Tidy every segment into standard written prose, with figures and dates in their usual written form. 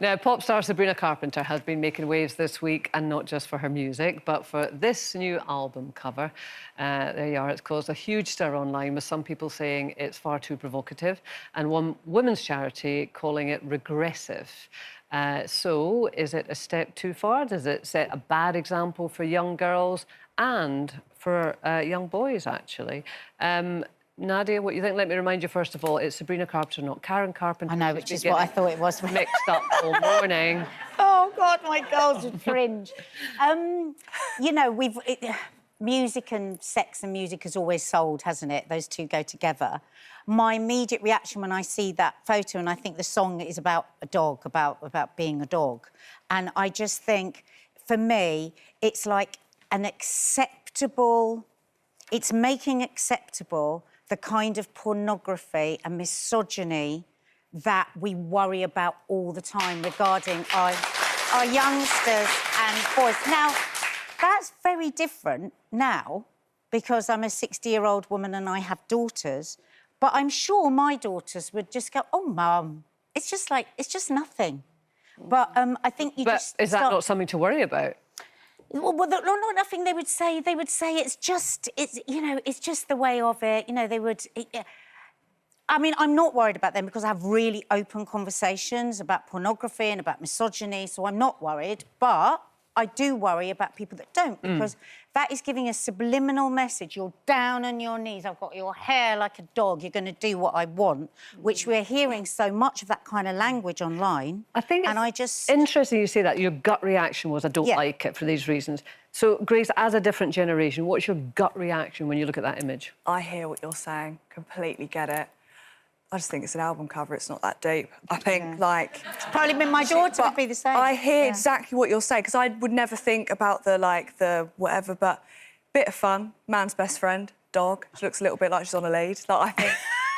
Now, pop star Sabrina Carpenter has been making waves this week, and not just for her music, but for this new album cover. There you are. It's caused a huge stir online, with some people saying it's far too provocative, and one women's charity calling it regressive. So, is it a step too far? Does it set a bad example for young girls and for young boys, actually? Nadia, what do you think? Let me remind you, first of all, it's Sabrina Carpenter, not Karen Carpenter. I know, which is what I thought it was. Mixed up all morning. Oh, God, my girls would cringe. You know, music and sex and music has always sold, hasn't it? Those two go together. My immediate reaction when I see that photo, and I think the song is about a dog, about being a dog, and I just think, for me, it's like an acceptable... It's making acceptable the kind of pornography and misogyny that we worry about all the time regarding our youngsters and boys. Now, that's very different now because I'm a 60-year-old woman and I have daughters, but I'm sure my daughters would just go, "Oh, Mum, it's just nothing." But I think you just... But is that not something to worry about? Well, not nothing. They would say it's just the way of it. You know, they would. I mean, I'm not worried about them because I have really open conversations about pornography and about misogyny, so I'm not worried. But I do worry about people that don't, because that is giving a subliminal message. You're down on your knees. I've got your hair like a dog. You're going to do what I want, which we're hearing so much of that kind of language online. I think it's interesting you say that. Your gut reaction was, I don't like it for these reasons. So, Grace, as a different generation, what's your gut reaction when you look at that image? I hear what you're saying. Completely get it. I just think it's an album cover. It's not that deep. I think, like... It's probably been my daughter would be the same. I hear exactly what you're saying, because I would never think about the whatever, but bit of fun, man's best friend, dog. She looks a little bit like she's on a lead. Like, I think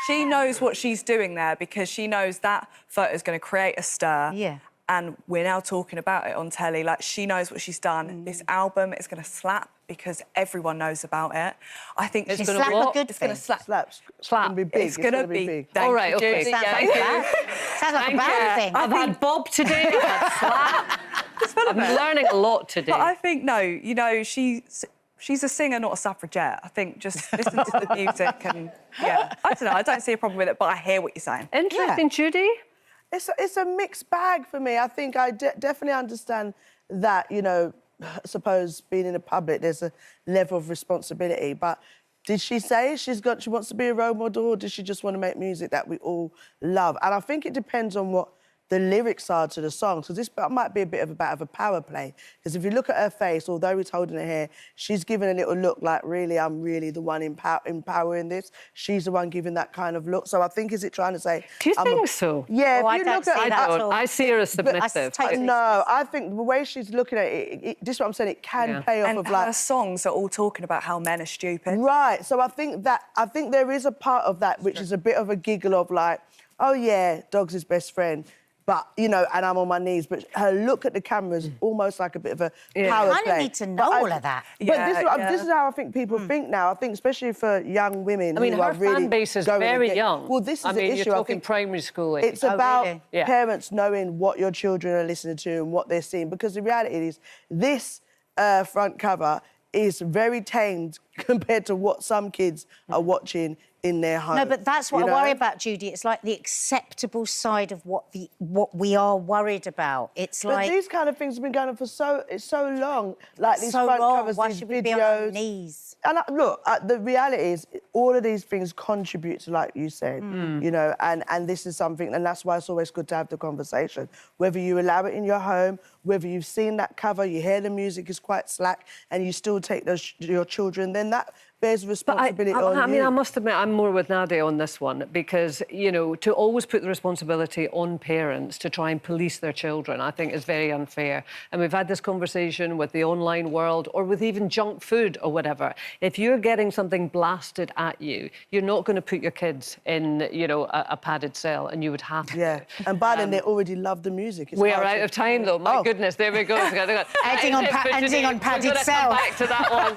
she knows what she's doing there, because she knows that photo is going to create a stir. Yeah. And we're now talking about it on telly. Like, she knows what she's done. This album is going to slap because everyone knows about it. I think it's going to slap. It's going to slap. Slap. It's going to be big. It's going to be big. All right, okay. Sounds like a bad thing. I've had Bob today. I've had slap. I'm learning a lot today. But I think, no, you know, she's a singer, not a suffragette. I think just listen to the music and, yeah. I don't know, I don't see a problem with it, but I hear what you're saying. Interesting, Judy? It's a mixed bag for me. I think I definitely understand that, you know, I suppose being in the public, there's a level of responsibility. But did she say she wants to be a role model, or does she just want to make music that we all love? And I think it depends on what the lyrics are to the songs, because this might be a bit of a power play. Because if you look at her face, although he's holding her hair, she's giving a little look like, really, I'm really the one empowering this. She's the one giving that kind of look. So I think, is it trying to say... Do you think so? Yeah, oh, if you look at it... I see her as submissive. No, I think the way she's looking at it, this is what I'm saying, it can play off and of, like... her songs are all talking about how men are stupid. Right, so I think there is a part of that which is a bit of a giggle of, like, oh, yeah, dog's his best friend. But, you know, and I'm on my knees. But her look at the camera is almost like a bit of a power play. I don't need to know all of that. But this is how I think people think now. I think especially for young women who are really... her fan base is very young. Well, this is the issue. You're talking primary school age. It's about parents knowing what your children are listening to and what they're seeing. Because the reality is, this front cover is very tamed compared to what some kids are watching in their home. No, but that's what I worry about, Judy. It's like the acceptable side of what we are worried about. It's like... But these kind of things have been going on for so long. Like these so front long. covers, Why these should videos. We be on our knees? And look, the reality is, all of these things contribute to, like you said, you know, and this is something, and that's why it's always good to have the conversation. Whether you allow it in your home, whether you've seen that cover, you hear the music is quite slack, and you still take your children, then that bears responsibility on you. I mean, I must admit, I'm more with Nadia on this one, because, you know, to always put the responsibility on parents to try and police their children, I think is very unfair. And we've had this conversation with the online world, or with even junk food or whatever. If you're getting something blasted at you, you're not going to put your kids in, you know, a padded cell, and you would have to. Yeah, and by then they already love the music. We are out of time, though. My goodness, there we go. Ending on padded cell. We're going to come back to that one.